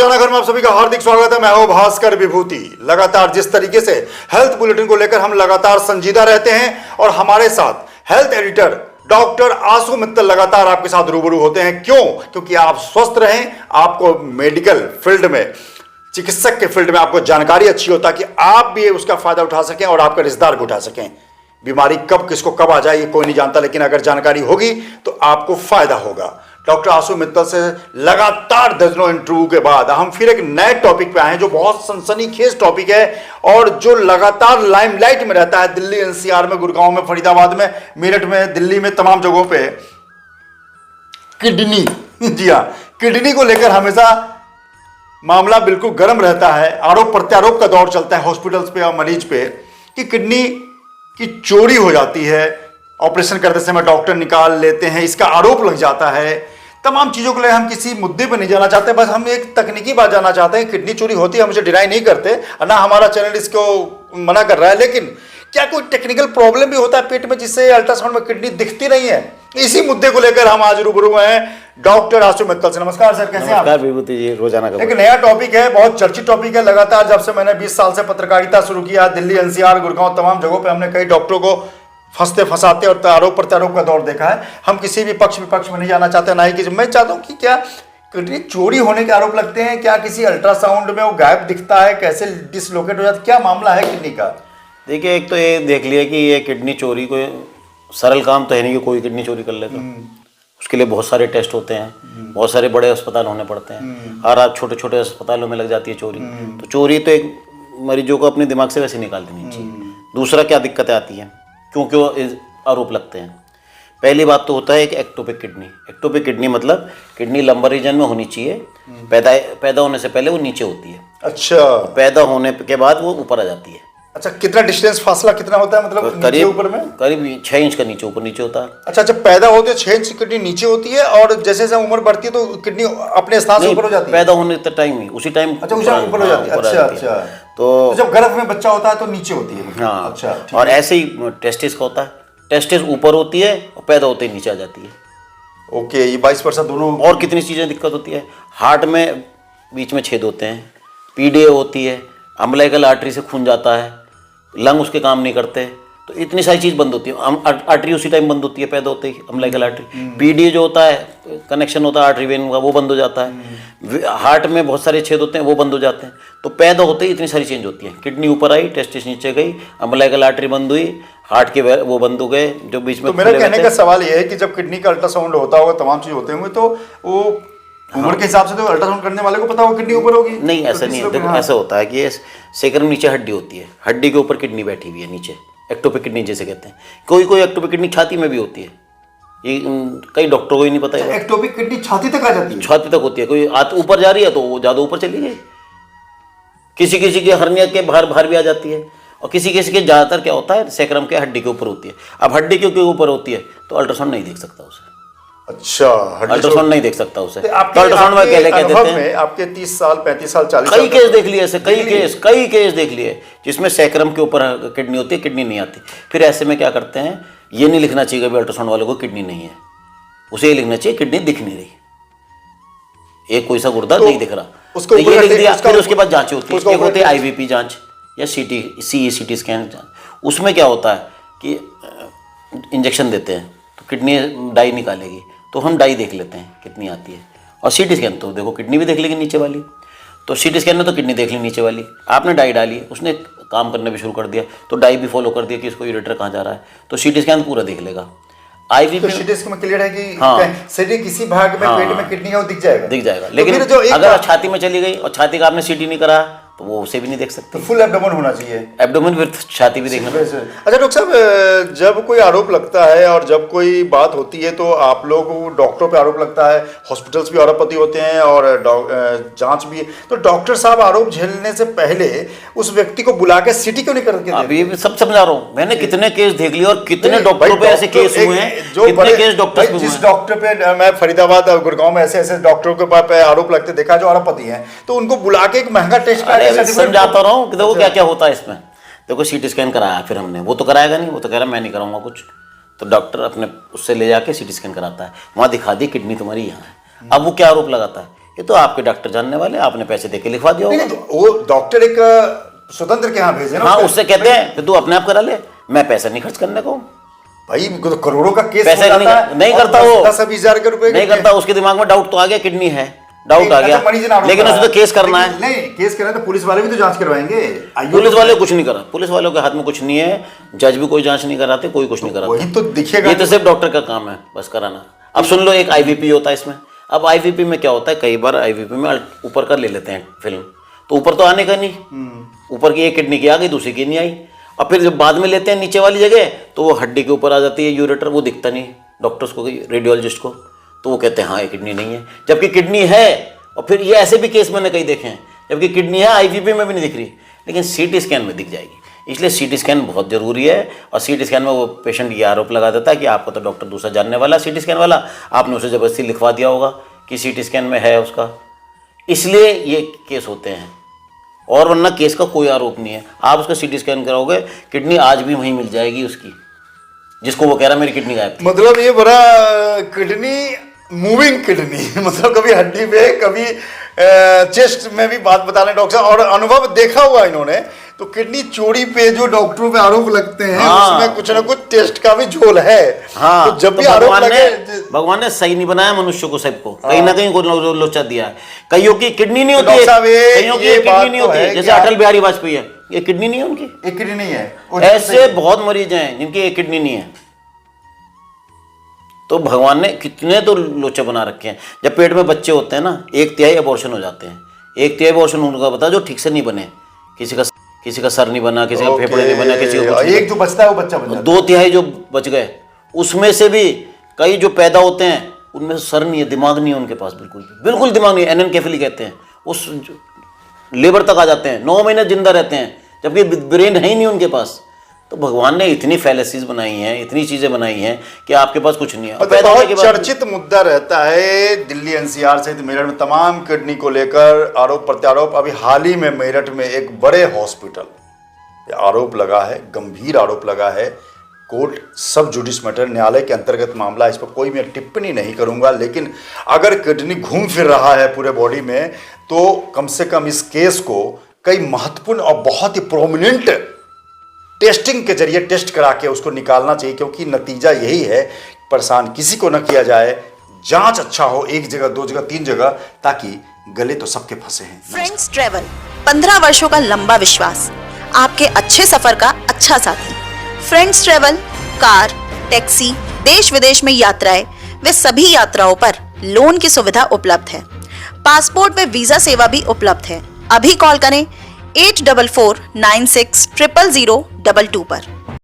रोजाना घर में आप सभी का हार्दिक स्वागत है। मैं हूं भास्कर विभूति। लगातार जिस तरीके से हेल्थ बुलेटिन को लेकर हम लगातार संजीदा रहते हैं और हमारे साथ हेल्थ एडिटर डॉक्टर आशु मित्तल लगातार आपके साथ रूबरू होते हैं। क्यों? क्योंकि आप स्वस्थ रहें, आपको मेडिकल फील्ड में, चिकित्सक के फील्ड में आपको जानकारी अच्छी हो ताकि आप भी उसका फायदा उठा सकें और आपके रिश्तेदार भी उठा सकें। बीमारी कब किसको कब आ जाए ये कोई नहीं जानता, लेकिन अगर जानकारी होगी तो आपको फायदा होगा। डॉक्टर आशु मित्तल से लगातार दर्जनों इंटरव्यू के बाद हम फिर एक नए टॉपिक पे आए हैं जो बहुत सनसनीखेज टॉपिक है और जो लगातार लाइमलाइट में रहता है। दिल्ली एनसीआर में, गुड़गांव में, फरीदाबाद में, मेरठ में, दिल्ली में, तमाम जगहों पे किडनी, जी हाँ, किडनी को लेकर हमेशा मामला बिल्कुल गर्म रहता है। आरोप प्रत्यारोप का दौर चलता है हॉस्पिटल्स पे और मरीज पे कि किडनी की चोरी हो जाती है, ऑपरेशन करते समय डॉक्टर निकाल लेते हैं, इसका आरोप लग जाता है। तमाम चीज़ों के लिए हम किसी मुद्दे पर नहीं जाना चाहते, बस हम एक तकनीकी बात जानना चाहते हैं। किडनी चोरी होती है, हम इसे डिनाई नहीं करते, ना हमारा चैनल इसको मना कर रहा है, लेकिन क्या कोई टेक्निकल प्रॉब्लम भी होता है पेट में जिससे अल्ट्रासाउंड में किडनी दिखती नहीं है? इसी मुद्दे को लेकर हम आज रूबरू हैं डॉक्टर आशु मित्तल से। नमस्कार सर, कैसे हैं आप? नमस्कार विभूति जी, रोजाना का एक नया टॉपिक है, बहुत चर्चित टॉपिक है। लगातार जब से मैंने 20 साल से पत्रकारिता शुरू किया, दिल्ली एनसीआर, गुड़गांव, तमाम जगहों पे हमने कई डॉक्टरों को फंसते फंसाते और आरोप प्रत्यारोप का दौर देखा है। हम किसी भी पक्ष विपक्ष में नहीं जाना चाहते, ना ही किसी। मैं चाहता हूँ कि क्या किडनी चोरी होने के आरोप लगते हैं? क्या किसी अल्ट्रासाउंड में वो गायब दिखता है? कैसे डिसलोकेट हो जाता है? क्या मामला है किडनी का? देखिए, एक तो ये देख लिया कि ये किडनी चोरी कोई सरल काम तो है नहीं कि कोई किडनी चोरी कर लेता। उसके लिए बहुत सारे टेस्ट होते हैं, बहुत सारे बड़े अस्पताल होने पड़ते हैं। हर रात छोटे छोटे अस्पतालों में लग जाती है चोरी। तो चोरी तो एक मरीजों को अपने दिमाग से वैसे निकाल देनी चाहिए। दूसरा, क्या दिक्कतें आती हैं, क्यों आरोप लगते हैं? पहली बात तो होता है एक एक्टोपिक किडनी। एक्टोपिक किडनी मतलब किडनी लंबर रीजन में होनी चाहिए। पैदा होने से पहले वो नीचे होती है। अच्छा। पैदा होने के बाद वो ऊपर आ जाती है। अच्छा, कितना डिस्टेंस, फासला कितना होता है, मतलब नीचे ऊपर में? करीब 6 इंच का नीचे ऊपर नीचे होता है। अच्छा, जब पैदा होते 6 इंच किडनी नीचे होती है और जैसे जैसे उम्र बढ़ती है तो किडनी अपने स्थान से ऊपर हो जाती है? पैदा होने के टाइम ही, उसी टाइम। अच्छा, उसी टाइम ऊपर हो जाती है। अच्छा अच्छा। तो जब गर्भ में बच्चा होता है तो नीचे होती है? हाँ। अच्छा। और ऐसे ही टेस्टिस का होता है। टेस्टिस ऊपर होती है और पैदा होते ही नीचे आ जाती है। ओके, ये 22% दोनों। और कितनी चीज़ें दिक्कत होती है। हार्ट में बीच में छेद होते हैं, पीडीए होती है, अम्बिलिकल आर्टरी से खून जाता है, लंग उसके काम नहीं करते, तो इतनी सारी चीज़ बंद होती है। आर्टरी उसी टाइम बंद होती है पैदा होते ही, अम्बिलिकल आर्टरी। पीडीए जो होता है, कनेक्शन होता है आर्टरी वेन का, वो बंद हो जाता है। हार्ट में बहुत सारे छेद होते हैं, वो बंद हो जाते हैं। तो पैदा होते ही इतनी सारी चेंज होती है। किडनी ऊपर आई, टेस्टिस नीचे गई, अम्बिलिकल आर्टरी बंद हुई, हार्ट के वो बंद हो गए जो बीच में। तो मेरा कहने का सवाल ये है कि जब किडनी का अल्ट्रासाउंड होता होगा, तमाम चीज होते होंगे, तो वो उम्र के हिसाब से तो अल्ट्रासाउंड करने वाले को पता होगा किडनी ऊपर होगी? नहीं, ऐसा नहीं है। देखो, ऐसा होता है कि सेक्रम नीचे हड्डी होती है, हड्डी के ऊपर किडनी बैठी हुई है नीचे। एक्टोपिक किडनी जिसे कहते हैं। कोई एक्टोपिक किडनी छाती में भी होती है। ये कई डॉक्टरों को ही नहीं पता है। एक्टोपिक किडनी छाती तक आ जाती है? छाती तक होती है। कोई ऊपर जा रही है तो वो ज़्यादा ऊपर चली गई। किसी किसी के हर्निया के बाहर भी आ जाती है, और किसी किसी के ज़्यादातर क्या होता है, सेक्रम के हड्डी के ऊपर होती है। अब हड्डी के ऊपर होती है तो अल्ट्रासाउंड नहीं देख सकता उसे। अच्छा, अल्ट्रासाउंड नहीं देख सकता उसे। तो अल्ट्रासाउंड में क्या देते हैं? आपके 30 साल, 35 साल, 40 कई केस देख लिए ऐसे, कई केस देख लिए जिसमें सेक्रम के ऊपर किडनी होती है, किडनी नहीं आती। फिर ऐसे में क्या करते हैं, ये नहीं लिखना चाहिए कभी अल्ट्रासाउंड वाले को किडनी नहीं है, उसे ये लिखना चाहिए किडनी दिख नहीं रही, एक कोई सा गुर्दा नहीं दिख रहा, उसको ये लिख दिया। फिर उसके बाद जांच होती है, एक होती है आईवीपी जांच या सीटी स्कैन जांच। उसमें क्या होता है कि इंजेक्शन देते हैं तो किडनी डाई निकालेगी, तो हम डाई देख लेते हैं कितनी आती है। और सीटी स्कैन तो देखो किडनी भी देख लेगी नीचे वाली, तो सीटी स्कैन में तो किडनी देख ली नीचे वाली। आपने डाई डाली, उसने काम करना भी शुरू कर दिया, तो डाई भी फॉलो कर दिया कि इसको यूरेटर कहाँ जा रहा है, तो सीटी स्कैन पूरा देख लेगा। आईवीपी तो सीटी स्कैन में क्लियर है कि शरीर किसी भाग में, पेट में किडनी है, वो दिख जाएगा। लेकिन अगर छाती में चली गई और छाती का आपने सीटी नहीं करा तो वो उसे भी नहीं देख सकते। तो फुल एब्डोमेन होना चाहिए। एब्डोमेन फिर छाती भी देखना। अच्छा डॉक्टर साहब, जब कोई आरोप लगता है और जब कोई बात होती है तो आप लोग डॉक्टरों पे आरोप लगता है, हॉस्पिटल्स भी आरोपपति होते हैं और जांच भी। तो डॉक्टर साहब आरोप झेलने से पहले उस व्यक्ति को बुला के सीटी क्यों नहीं करके? अभी सब समझा रहा हूँ, मैंने कितने केस देख लिए और कितने डॉक्टरों पे ऐसे केस हुए हैं, जो कितने केस डॉक्टर जिस डॉक्टर पे मैं फरीदाबाद और गुड़गांव में ऐसे डॉक्टरों के पास आरोप लगते देखा जो आरोपपति हैं, तो उनको बुला के एक महंगा टेस्ट समझाता रहा हूँ। देखो क्या क्या होता है इसमें। देखो सीटी स्कैन कराया, फिर हमने, वो तो कराएगा नहीं, वो तो कह रहा मैं नहीं कराऊंगा कुछ, तो डॉक्टर अपने उससे ले जाके सीटी स्कैन कराता है, वहाँ दिखा दी किडनी तुम्हारी यहाँ है। अब वो क्या आरोप लगाता है ये तो आपके डॉक्टर जानने वाले, आपने पैसे देके लिखवा दिया होगा। नहीं, वो डॉक्टर एक स्वतंत्र के यहाँ भेजे ना। हाँ, उससे कहते हैं कि तू अपने आप करा ले, मैं पैसा नहीं खर्च करने को। भाई तो करोड़ों का केस पैसे नहीं करता वो, 10-20 के रुपए नहीं करता। उसके दिमाग में डाउट तो आ गया, किडनी है, डाउट आ गया, लेकिन उसे तो केस करना है। नहीं, केस करना है तो पुलिस वाले भी तो जांच करवाएंगे। पुलिस वाले कुछ नहीं करा, पुलिस वालों के हाथ में कुछ नहीं है, जज भी कोई जांच नहीं कराते, कोई कुछ नहीं कराता। वही तो दिखेगा, ये तो सिर्फ डॉक्टर का काम है बस कराना। अब सुन लो, एक आईवीपी होता है इसमें। अब आईवीपी में क्या होता है, कई बार आईवीपी में ऊपर का ले लेते हैं फिल्म, तो ऊपर तो आने का नहीं, ऊपर की एक किडनी की आ गई, दूसरी की नहीं आई। और फिर जब बाद में लेते हैं नीचे वाली जगह, तो वो हड्डी के ऊपर आ जाती है यूरेटर, वो दिखता नहीं डॉक्टर्स को, रेडियोलॉजिस्ट को, तो वो कहते हैं हाँ ये किडनी नहीं है, जबकि किडनी है। और फिर ये ऐसे भी केस मैंने कई देखे हैं, जबकि किडनी है आईवीपी में भी नहीं दिख रही, लेकिन सीटी स्कैन में दिख जाएगी। इसलिए सीटी स्कैन बहुत ज़रूरी है। और सीटी स्कैन में वो पेशेंट ये आरोप लगा देता है कि आपको तो डॉक्टर दूसरा जानने वाला सीटी स्कैन वाला, आपने उसे ज़बरदस्ती लिखवा दिया होगा कि सीटी स्कैन में है उसका, इसलिए ये केस होते हैं। और वरना केस का कोई आरोप नहीं है। आप उसका सीटी स्कैन कराओगे, किडनी आज भी वहीं मिल जाएगी उसकी, जिसको वो कह रहा मेरी किडनी गायब थी। मतलब ये बड़ा किडनी मूविंग किडनी, मतलब कभी हड्डी पे, कभी चेस्ट में भी बात बता रहे डॉक्टर। और अनुभव देखा हुआ इन्होंने, तो किडनी चोरी पे जो डॉक्टरों पे आरोप लगते हैं, उसमें कुछ ना कुछ टेस्ट का भी झोल है। हाँ, तो जब भी आरोप लगे, भगवान ने सही नहीं बनाया मनुष्य को, सबको कहीं ना कहीं लोचा दिया है। कईयों की किडनी नहीं होती है, कईयों की किडनी नहीं होती है, जैसे अटल बिहारी वाजपेयी है, ये किडनी नहीं है उनकी, एक किडनी नहीं है। ऐसे बहुत मरीज हैं जिनकी एक किडनी नहीं है। तो भगवान ने कितने तो लोचे बना रखे हैं। जब पेट में बच्चे होते हैं ना, 1/3 अबॉर्शन हो जाते हैं। 1/3 अबॉर्शन उनका बता जो ठीक से नहीं बने, किसी का सर नहीं बना, किसी का फेफड़े नहीं बना, किसी का एक जो बचता है वो बच्चा बन जाता है। 2/3 जो बच गए, उसमें से भी कई जो पैदा होते हैं उनमें सर नहीं है, दिमाग नहीं है उनके पास, बिल्कुल दिमाग नहीं है। एनेनकेफेली कहते हैं, उस लेबर तक आ जाते हैं, 9 महीने जिंदा रहते हैं, जबकि ब्रेन है ही नहीं उनके पास। तो भगवान ने इतनी फैलेसीज बनाई हैं, इतनी चीजें बनाई हैं कि आपके पास कुछ नहीं है। बहुत चर्चित मुद्दा रहता है दिल्ली एनसीआर सहित मेरठ में तमाम किडनी को लेकर आरोप प्रत्यारोप। अभी हाल ही में मेरठ में एक बड़े हॉस्पिटल आरोप लगा है, गंभीर आरोप लगा है। कोर्ट सब जुडिस मैटर न्यायालय के अंतर्गत मामला, इस पर कोई मैं टिप्पणी नहीं करूंगा, लेकिन अगर किडनी घूम फिर रहा है पूरे बॉडी में, तो कम से कम इस केस को कई महत्वपूर्ण और बहुत ही प्रोमिनेंट टेस्टिंग के जरिए टेस्ट करा के उसको निकालना चाहिए, क्योंकि नतीजा यही है, परेशान किसी को न किया जाए, जांच अच्छा हो, 1 जगह 2 जगह 3 जगह, ताकि गले तो सबके फंसे हैं। फ्रेंड्स ट्रेवल, 15 वर्षों का लंबा विश्वास, आपके अच्छे सफर का अच्छा साथी। फ्रेंड्स ट्रेवल कार, टैक्सी, देश विदेश में यात्राएं, वे सभी यात्राओं पर लोन की सुविधा उपलब्ध है। पासपोर्ट व वीजा सेवा भी उपलब्ध है। अभी कॉल करें 8449600022 पर।